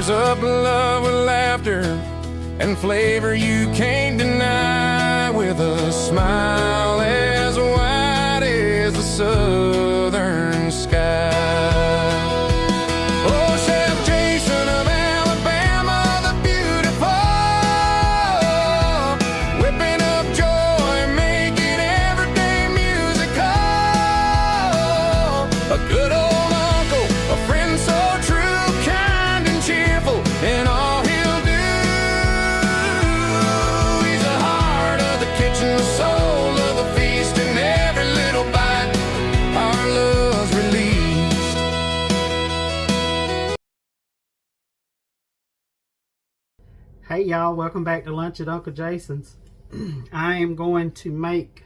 stirs up love with laughter and flavor you can't deny, with a smile as wide as the southern sky. Oh, Chef Jason of Alabama, the beautiful, whipping up joy, making everyday musical. A good old uncle, a friend so true, kind and cheerful in all he'll do. He's the heart of the kitchen, the soul of the feast, and every little bite our love's released. Hey y'all, welcome back to Lunch at Uncle Jason's. I am going to make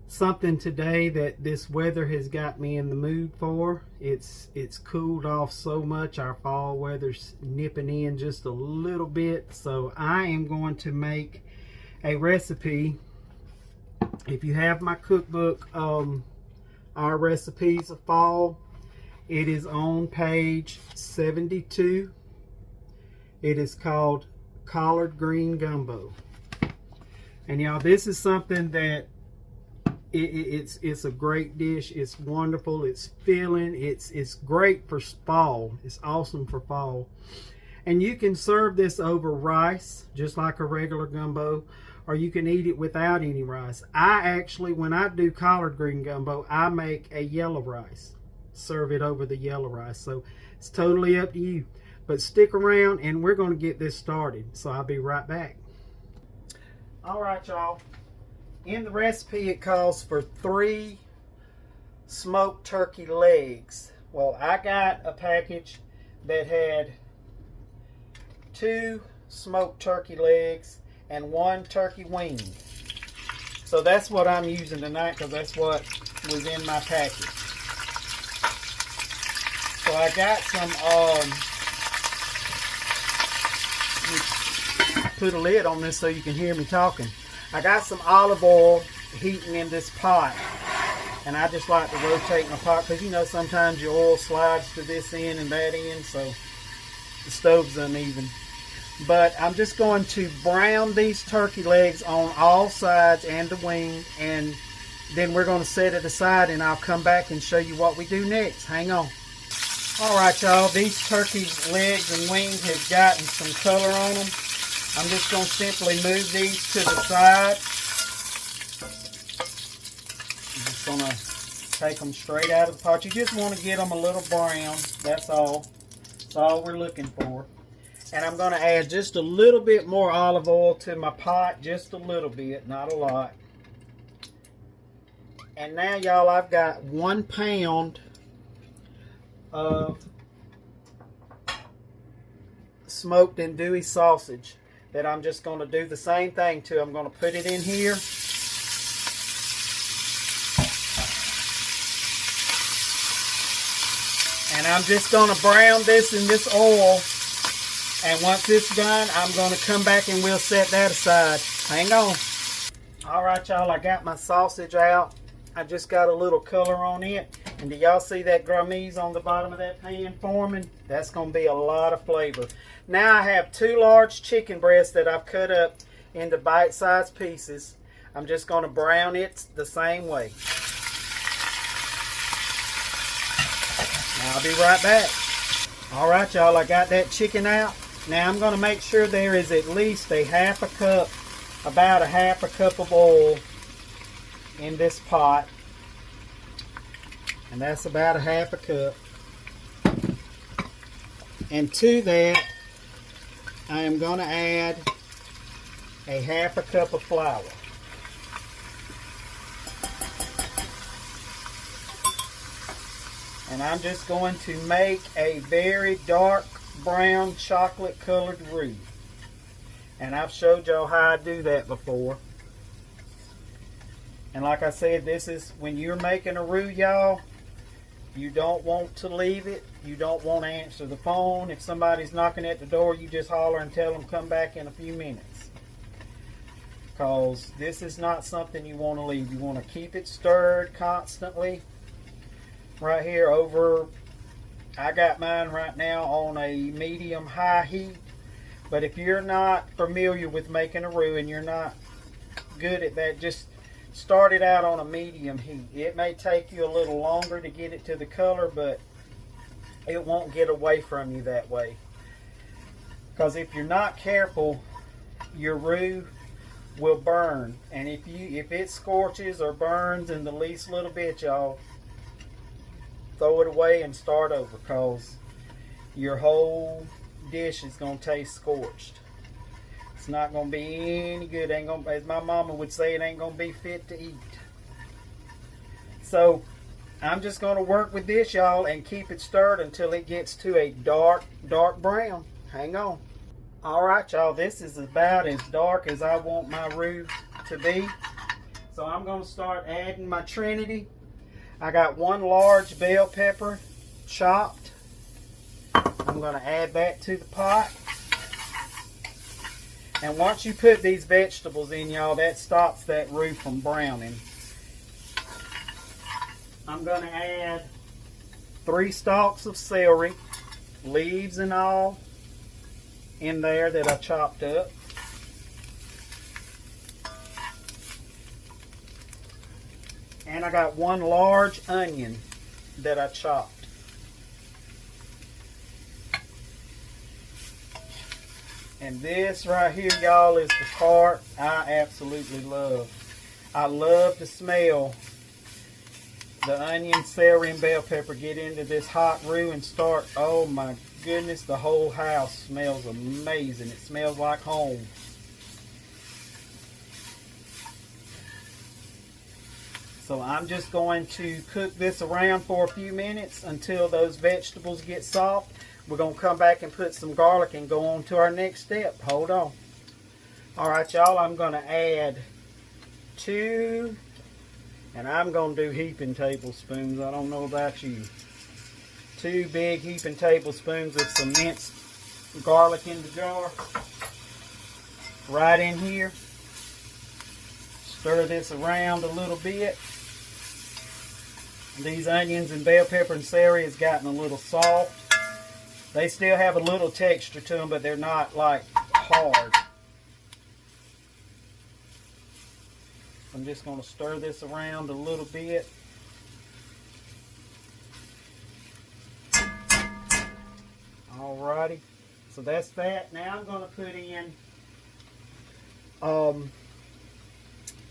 something today that this weather has got me in the mood for. It's cooled off so much. Our fall weather's nipping in just a little bit. So I am going to make a recipe. If you have my cookbook, our recipes of fall, it is on page 72. It is called collard green gumbo. And y'all, this is something that it's a great dish. It's wonderful. It's filling. It's great for fall. It's awesome for fall. And you can serve this over rice, just like a regular gumbo, or you can eat it without any rice. I actually, when I do collard green gumbo, I make a yellow rice. Serve it over the yellow rice. So it's totally up to you. But stick around and we're going to get this started. So I'll be right back. All right, y'all. In the recipe, it calls for 3 smoked turkey legs. Well, I got a package that had 2 smoked turkey legs and 1 turkey wing. So that's what I'm using tonight because that's what was in my package. So I got some, put a lid on this so you can hear me talking. I got some olive oil heating in this pot, and I just like to rotate my pot because you know sometimes your oil slides to this end and that end, so the stove's uneven. But I'm just going to brown these turkey legs on all sides and the wing, and then we're going to set it aside and I'll come back and show you what we do next. Hang on. Alright y'all, these turkey legs and wings have gotten some color on them. I'm just going to simply move these to the side. I'm just going to take them straight out of the pot. You just want to get them a little brown. That's all. That's all we're looking for. And I'm going to add just a little bit more olive oil to my pot. Just a little bit, not a lot. And now, y'all, I've got 1 pound of smoked andouille sausage that I'm just going to do the same thing to. I'm going to put it in here. And I'm just going to brown this in this oil. And once it's done, I'm going to come back and we'll set that aside. Hang on. Alright y'all, I got my sausage out. I just got a little color on it. And do y'all see that gramise on the bottom of that pan forming? That's going to be a lot of flavor. Now I have 2 large chicken breasts that I've cut up into bite-sized pieces. I'm just going to brown it the same way. I'll be right back. Alright y'all, I got that chicken out. Now I'm going to make sure there is at least a half a cup, about a half a cup of oil in this pot. And that's about a half a cup. And to that, I am going to add a half a cup of flour. And I'm just going to make a very dark brown chocolate colored roux. And I've showed y'all how I do that before. And like I said, this is when you're making a roux, y'all, you don't want to leave it. You don't want to answer the phone. If somebody's knocking at the door, you just holler and tell them come back in a few minutes. Because this is not something you want to leave. You want to keep it stirred constantly. Right here over I got mine right now on a medium high heat. But if you're not familiar with making a roux and you're not good at that, just start it out on a medium heat. It may take you a little longer to get it to the color, but it won't get away from you that way. Because if you're not careful, your roux will burn. And if it scorches or burns in the least little bit, y'all, throw it away and start over, because your whole dish is going to taste scorched. It's not going to be any good. Ain't gonna, as my mama would say, it ain't going to be fit to eat. So I'm just going to work with this, y'all, and keep it stirred until it gets to a dark brown. Hang on. All right, y'all, this is about as dark as I want my roux to be. So I'm going to start adding my Trinity. I got 1 large bell pepper chopped. I'm going to add that to the pot. And once you put these vegetables in, y'all, that stops that roux from browning. I'm going to add 3 stalks of celery, leaves and all, in there that I chopped up. And I got 1 large onion that I chopped. And this right here, y'all, is the part I absolutely love. I love to smell the onion, celery, and bell pepper get into this hot roux and start, oh my goodness, the whole house smells amazing. It smells like home. So I'm just going to cook this around for a few minutes until those vegetables get soft. We're going to come back and put some garlic and go on to our next step. Hold on. Alright, y'all, I'm going to add 2, and I'm going to do heaping tablespoons. I don't know about you. 2 big heaping tablespoons of some minced garlic in the jar. Right in here. Stir this around a little bit. These onions and bell pepper and celery has gotten a little soft. They still have a little texture to them, but they're not like hard. I'm just going to stir this around a little bit. Alrighty, so that's that. Now I'm going to put in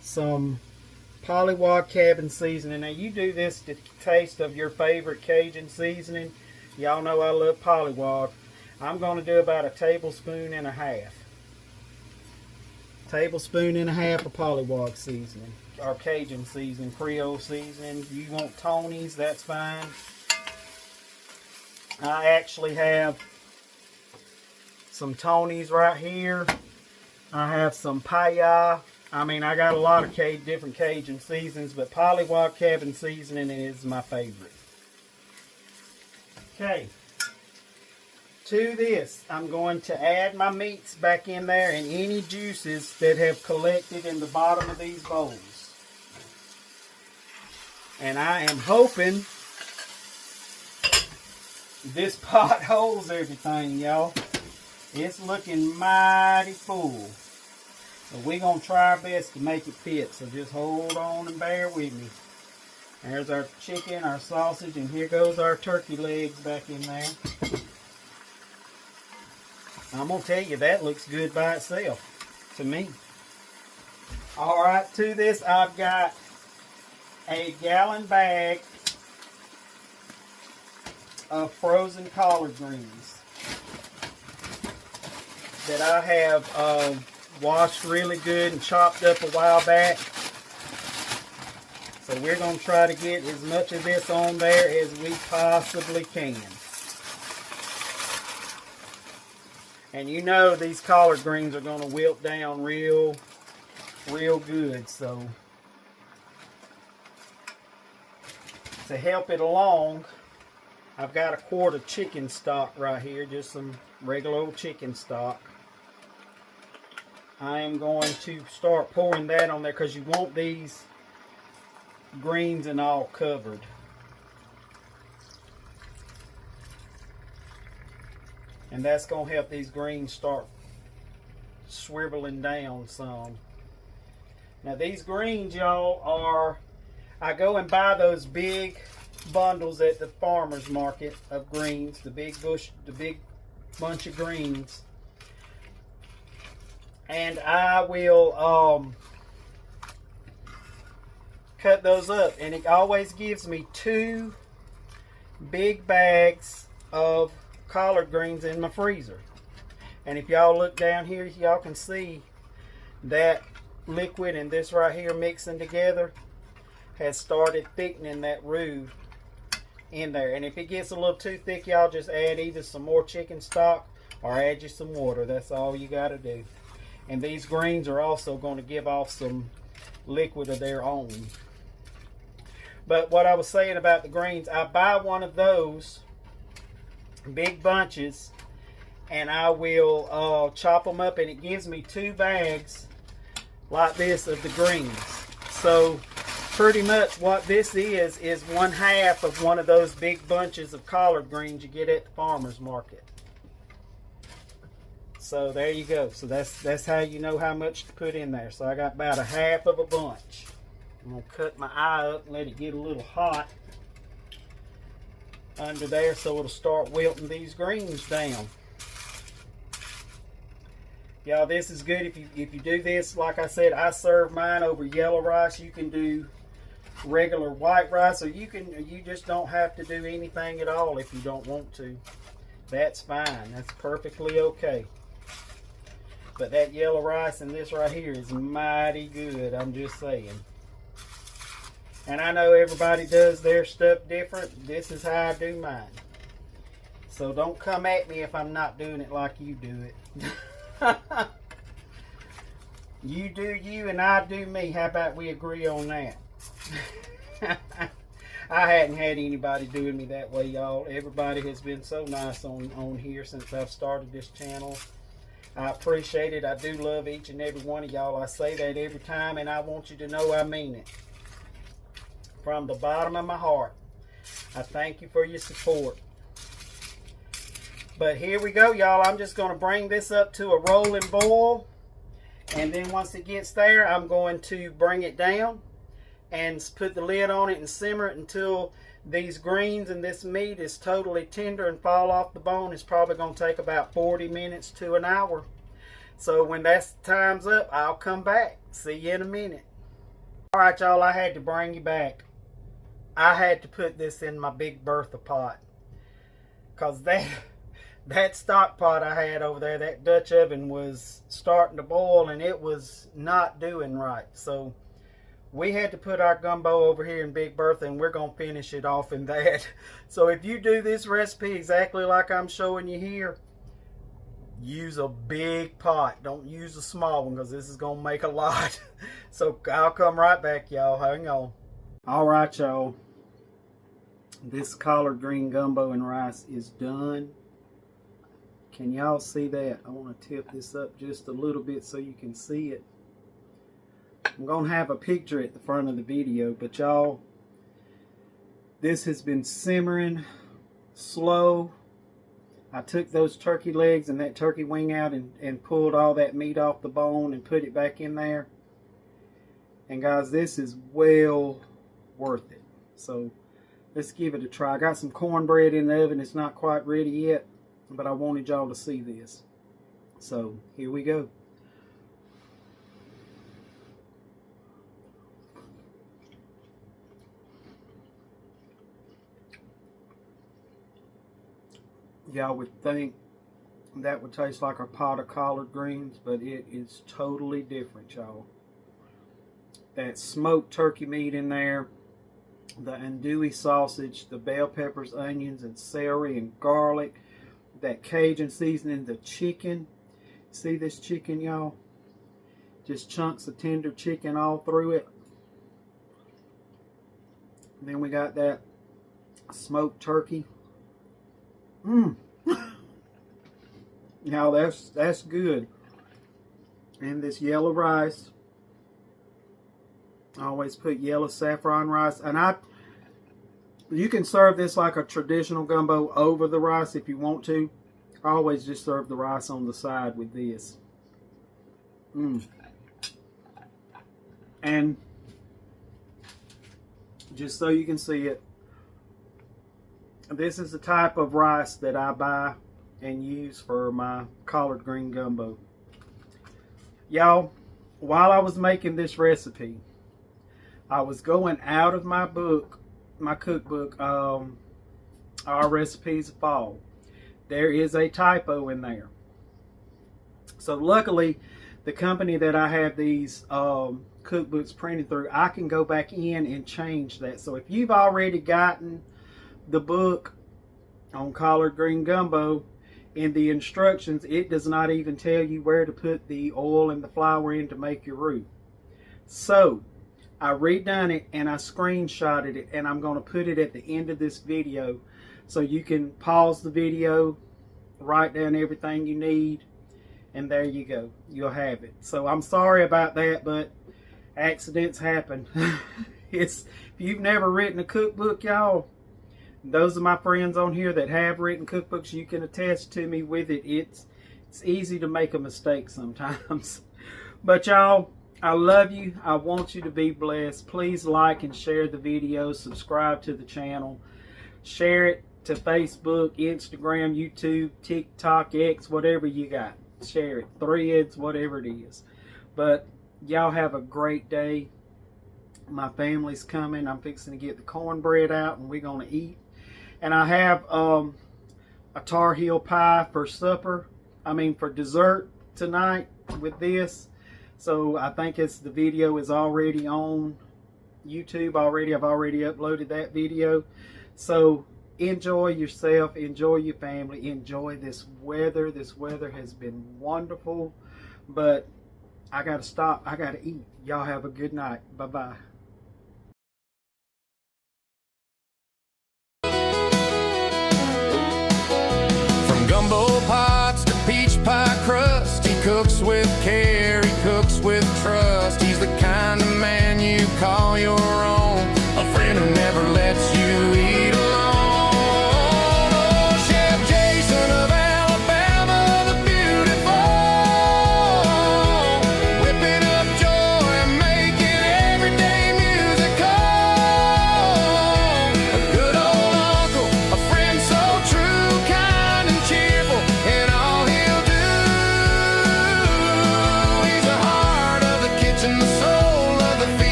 some Pollywog cabin seasoning. Now you do this to taste of your favorite Cajun seasoning. Y'all know I love Pollywog. I'm going to do about 1.5 tablespoons. Tablespoon and a half of Pollywog seasoning. Or Cajun seasoning, Creole seasoning. If you want Tony's, that's fine. I actually have some Tony's right here. I have some Paya. I mean, I got a lot of different Cajun seasonings, but Pollywog cabin seasoning is my favorite. Okay, to this, I'm going to add my meats back in there and any juices that have collected in the bottom of these bowls. And I am hoping this pot holds everything, y'all. It's looking mighty full. But we're going to try our best to make it fit, so just hold on and bear with me. There's our chicken, our sausage, and here goes our turkey legs back in there. I'm going to tell you, that looks good by itself to me. Alright, to this I've got a gallon bag of frozen collard greens that I have washed really good and chopped up a while back. So we're going to try to get as much of this on there as we possibly can. And you know these collard greens are going to wilt down real good. So to help it along, I've got 1 quart of chicken stock right here, just some regular old chicken stock. I am going to start pouring that on there because you want these greens and all covered. And that's going to help these greens start swiveling down some. Now these greens, y'all, are, I go and buy those big bundles at the farmer's market of greens, the big bunch of greens. And I will cut those up, and it always gives me 2 big bags of collard greens in my freezer. And if y'all look down here, y'all can see that liquid and this right here mixing together has started thickening that roux in there. And if it gets a little too thick, y'all just add either some more chicken stock or add you some water. That's all you got to do. And these greens are also going to give off some liquid of their own. But what I was saying about the greens, I buy one of those big bunches and I will chop them up, and it gives me 2 bags like this of the greens. So pretty much what this is 1/2 of one of those big bunches of collard greens you get at the farmer's market. So there you go. So that's how you know how much to put in there. So I got about 1/2 of a bunch. I'm gonna cut my eye up and let it get a little hot under there so it'll start wilting these greens down. Y'all, this is good if you do this. Like I said, I serve mine over yellow rice. You can do regular white rice, or you just don't have to do anything at all if you don't want to. That's fine. That's perfectly okay. But that yellow rice and this right here is mighty good, I'm just saying. And I know everybody does their stuff different. This is how I do mine. So don't come at me if I'm not doing it like you do it. You do you and I do me. How about we agree on that? I hadn't had anybody doing me that way, y'all. Everybody has been so nice on here since I've started this channel. I appreciate it. I do love each and every one of y'all. I say that every time, and I want you to know I mean it. From the bottom of my heart, I thank you for your support. But here we go, y'all. I'm just going to bring this up to a rolling boil. And then once it gets there, I'm going to bring it down and put the lid on it and simmer it until these greens and this meat is totally tender and fall off the bone. It's probably going to take about 40 minutes to an hour. So when that time's up, I'll come back. See you in a minute. All right, y'all, I had to bring you back. I had to put this in my big Bertha pot, because that stock pot I had over there, that Dutch oven, was starting to boil and it was not doing right. So we had to put our gumbo over here in Big Bertha, and we're going to finish it off in that. So if you do this recipe exactly like I'm showing you here, use a big pot. Don't use a small one, because this is going to make a lot. So I'll come right back, y'all. Hang on. All right, y'all. This collard green gumbo and rice is done. Can y'all see that? I want to tip this up just a little bit so you can see it. I'm going to have a picture at the front of the video, but y'all, this has been simmering slow. I took those turkey legs and that turkey wing out and pulled all that meat off the bone and put it back in there. And guys, this is well worth it. So let's give it a try. I got some cornbread in the oven. It's not quite ready yet, but I wanted y'all to see this. So here we go. Y'all would think that would taste like a pot of collard greens, but it is totally different, y'all. That smoked turkey meat in there, the andouille sausage, the bell peppers, onions, and celery and garlic, that Cajun seasoning, the chicken. See this chicken, y'all? Just chunks of tender chicken all through it. And then we got that smoked turkey. Now that's good. And this yellow rice. I always put yellow saffron rice, and you can serve this like a traditional gumbo over the rice if you want to, I always just serve the rice on the side with this. And just so you can see it, this is the type of rice that I buy and use for my collard green gumbo. Y'all, while I was making this recipe, I was going out of my book, my cookbook, Our Recipes of Fall. There is a typo in there. So luckily, the company that I have these cookbooks printed through, I can go back in and change that. So if you've already gotten the book on collard green gumbo, in the instructions, it does not even tell you where to put the oil and the flour in to make your roux. So I redone it and I screenshotted it, and I'm going to put it at the end of this video so you can pause the video, write down everything you need, and there you go. You'll have it. So I'm sorry about that, but accidents happen. If you've never written a cookbook, y'all, those are my friends on here that have written cookbooks. You can attest to me with it. It's easy to make a mistake sometimes. But y'all, I love you. I want you to be blessed. Please like and share the video. Subscribe to the channel. Share it to Facebook, Instagram, YouTube, TikTok, X, whatever you got. Share it. Threads, whatever it is. But y'all have a great day. My family's coming. I'm fixing to get the cornbread out and we're going to eat. And I have a Tar Heel pie for for dessert tonight with this. So I think the video is already on YouTube already. I've already uploaded that video. So enjoy yourself, enjoy your family, enjoy this weather. This weather has been wonderful, but I got to stop. I got to eat. Y'all have a good night. Bye-bye.